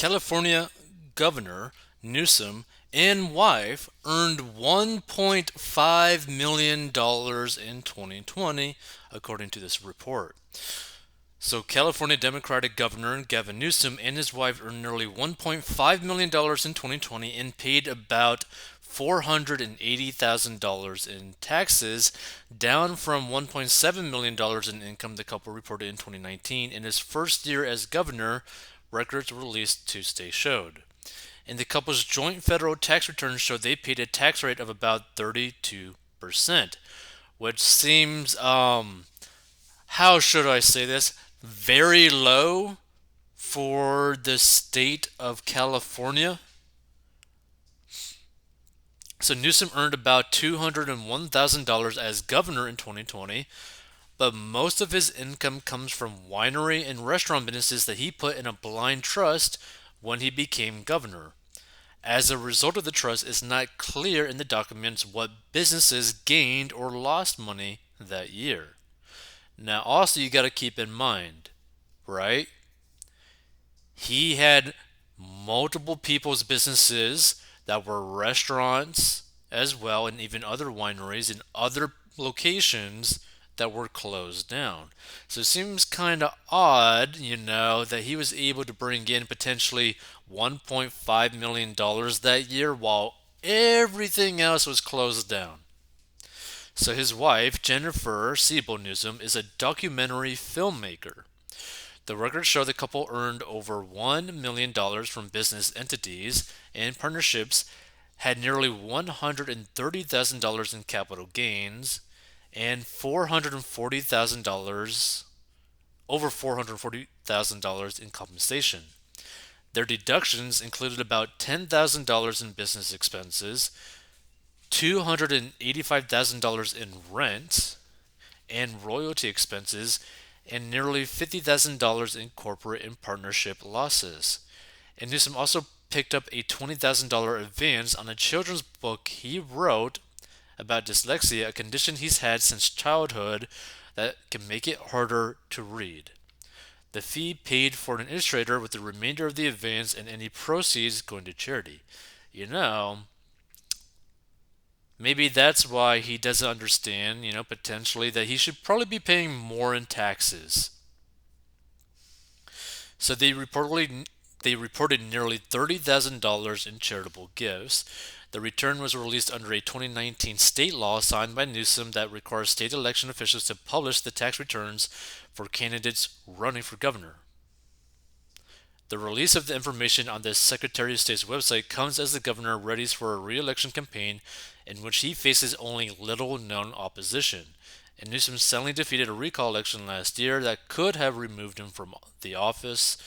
California Governor Newsom and wife earned $1.5 million in 2020, according to this report. So, California Democratic Governor Gavin Newsom and his wife earned nearly $1.5 million in 2020 and paid about $480,000 in taxes, down from $1.7 million in income the couple reported in 2019. In his first year as governor, records released Tuesday showed. And the couple's joint federal tax returns showed they paid a tax rate of about 32%, which seems, how should I say this? Very low for the state of California. So Newsom earned about $201,000 as governor in 2020, but most of his income comes from winery and restaurant businesses that he put in a blind trust when he became governor. As a result of the trust, it's not clear in the documents what businesses gained or lost money that year. Now, also, you got to keep in mind, right? He had multiple people's businesses that were restaurants as well, and even other wineries in other locations that were closed down. So it seems kind of odd, that he was able to bring in potentially $1.5 million that year while everything else was closed down. So his wife, Jennifer Siebel Newsom, is a documentary filmmaker. The records show the couple earned over $1 million from business entities and partnerships, had nearly $130,000 in capital gains, and over $440,000 in compensation. Their deductions included about $10,000 in business expenses, $285,000 in rent and royalty expenses, and nearly $50,000 in corporate and partnership losses. And Newsom also picked up a $20,000 advance on a children's book he wrote about dyslexia, a condition he's had since childhood that can make it harder to read. The fee paid for an illustrator, with the remainder of the advance and any proceeds going to charity. You know, maybe that's why he doesn't understand, potentially that he should probably be paying more in taxes. So they reported nearly $30,000 in charitable gifts. The return was released under a 2019 state law signed by Newsom that requires state election officials to publish the tax returns for candidates running for governor. The release of the information on the Secretary of State's website comes as the governor readies for a re-election campaign in which he faces only little-known opposition. And Newsom suddenly defeated a recall election last year that could have removed him from the office,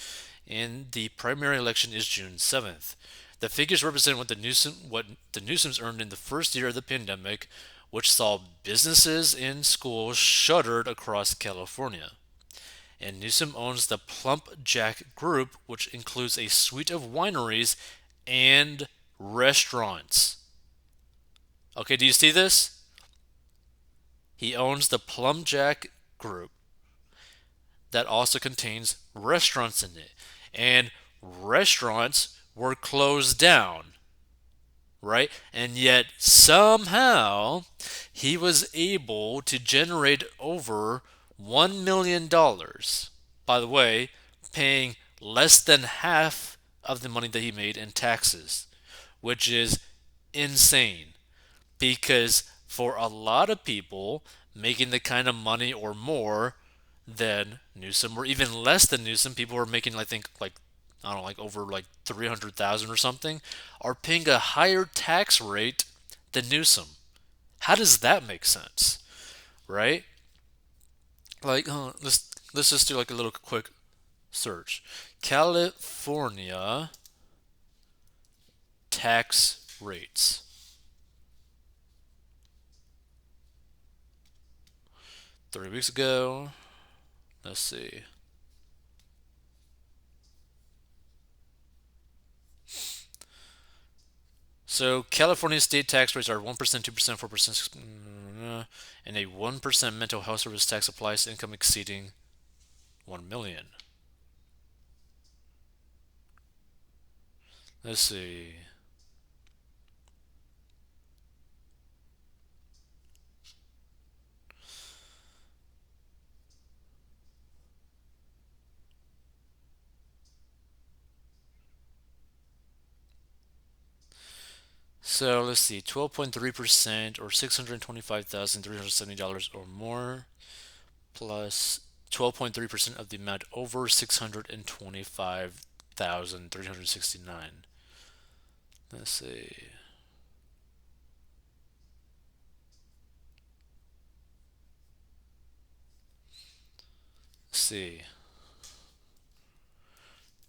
and the primary election is June 7th. The figures represent what the Newsoms earned in the first year of the pandemic, which saw businesses and schools shuttered across California. And Newsom owns the Plump Jack Group, which includes a suite of wineries and restaurants. Okay, do you see this? He owns the Plum Jack Group that also contains restaurants in it. And restaurants were closed down, right? And yet somehow he was able to generate over $1 million. By the way, paying less than half of the money that he made in taxes, which is insane. Because for a lot of people, making the kind of money or more than Newsom, or even less than Newsom, people who are making, I think, I don't know, over 300,000 or something, are paying a higher tax rate than Newsom. How does that make sense, right? Let's just do a little quick search. California tax rates. $3 weeks ago. Let's see. So California state tax rates are 1%, 2%, 4%, and a 1% mental health service tax applies to income exceeding 1 million. Let's see. So let's see, 12.3% or $625,370 or more plus 12.3% of the amount over 625,369. Let's see. Let's see.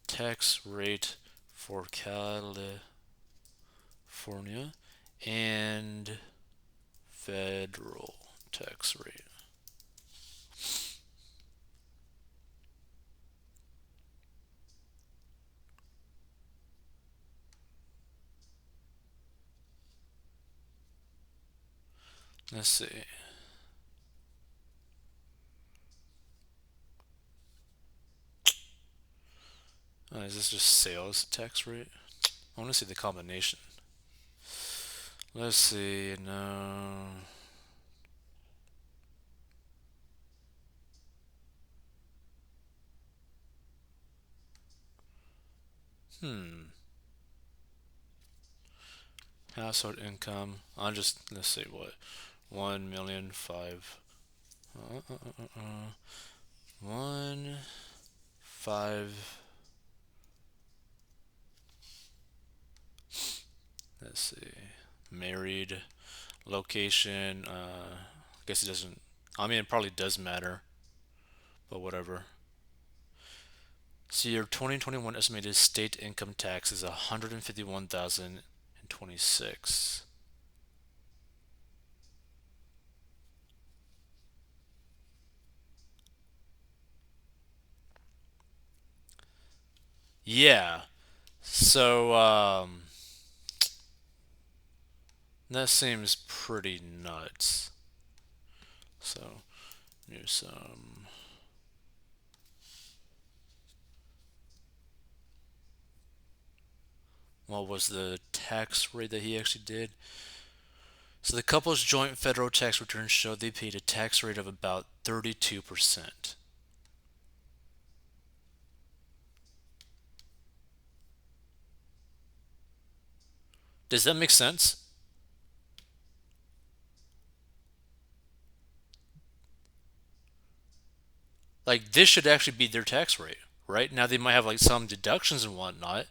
Tax rate for California and federal tax rate. Let's see. Is this just sales tax rate? I want to see the combination. Let's see. No. Hmm. Household income. I'll just let's see what 1,000,005. 1 5. Let's see. Married. Location. I guess it doesn't. I mean, it probably does matter, but whatever. So your 2021 estimated state income tax is 151,026. Yeah. So that seems pretty nuts. So Newsom. What was the tax rate that he actually did? So the couple's joint federal tax returns show they paid a tax rate of about 32%. Does that make sense? Like this should actually be their tax rate, right? Now they might have like some deductions and whatnot,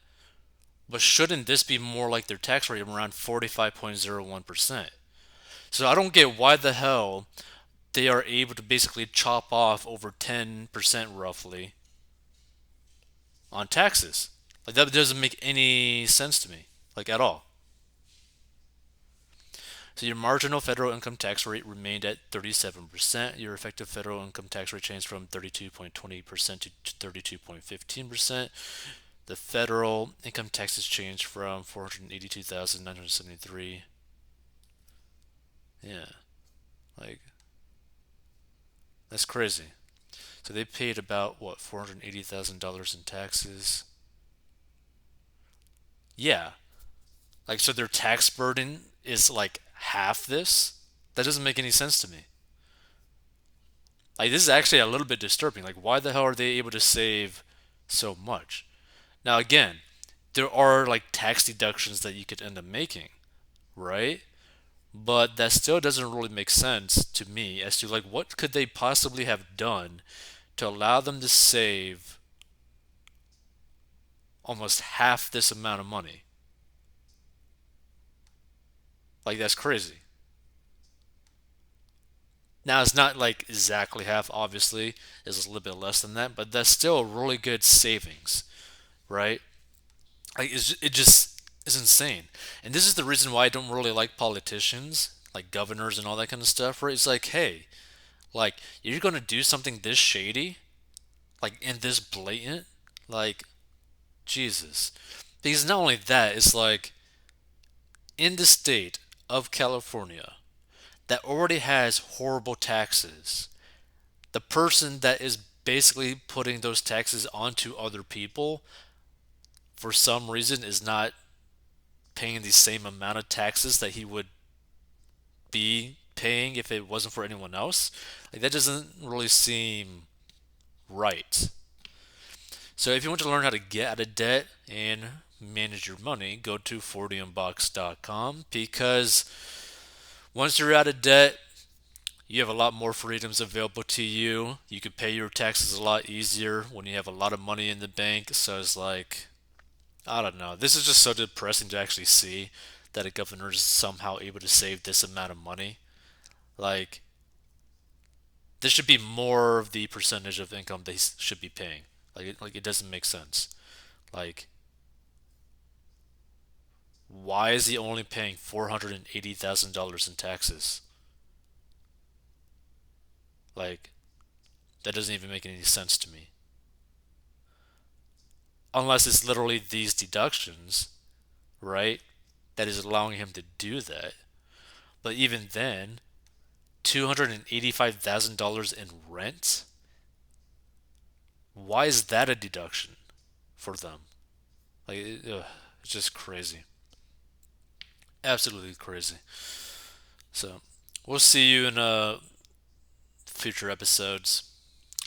but shouldn't this be more like their tax rate of around 45.01%? So I don't get why the hell they are able to basically chop off over 10% roughly on taxes. Like that doesn't make any sense to me, like at all. So your marginal federal income tax rate remained at 37%. Your effective federal income tax rate changed from 32.20% to 32.15%. The federal income taxes changed from 482,973. Yeah, like that's crazy. So they paid about what $480,000 in taxes. Yeah, like so their tax burden is like half this. That doesn't make any sense to me. Like this is actually a little bit disturbing. Like why the hell are they able to save so much? Now again, there are like tax deductions that you could end up making, right? But that still doesn't really make sense to me as to like what could they possibly have done to allow them to save almost half this amount of money. Like that's crazy. Now it's not like exactly half, obviously, it's a little bit less than that, but that's still a really good savings, right? Like it just is insane. And this is the reason why I don't really like politicians, like governors and all that kind of stuff, right? It's like, hey, like you're gonna do something this shady, like and this blatant, like Jesus. Because not only that, it's like in the state of California that already has horrible taxes, the person that is basically putting those taxes onto other people for some reason is not paying the same amount of taxes that he would be paying if it wasn't for anyone else. Like that doesn't really seem right. So if you want to learn how to get out of debt and manage your money, go to 40inbox.com because once you're out of debt, you have a lot more freedoms available to you. You can pay your taxes a lot easier when you have a lot of money in the bank. So it's like, I don't know. This is just so depressing to actually see that a governor is somehow able to save this amount of money. Like, this should be more of the percentage of income they should be paying. Like it doesn't make sense. Like, why is he only paying $480,000 in taxes? Like, that doesn't even make any sense to me. Unless it's literally these deductions, right? That is allowing him to do that. But even then, $285,000 in rent? Why is that a deduction for them? Like, it's just crazy. Absolutely crazy. So, we'll see you in future episodes.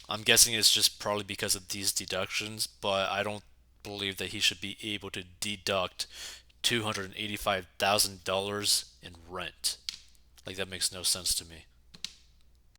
I'm guessing it's just probably because of these deductions, but I don't believe that he should be able to deduct $285,000 in rent. Like, that makes no sense to me.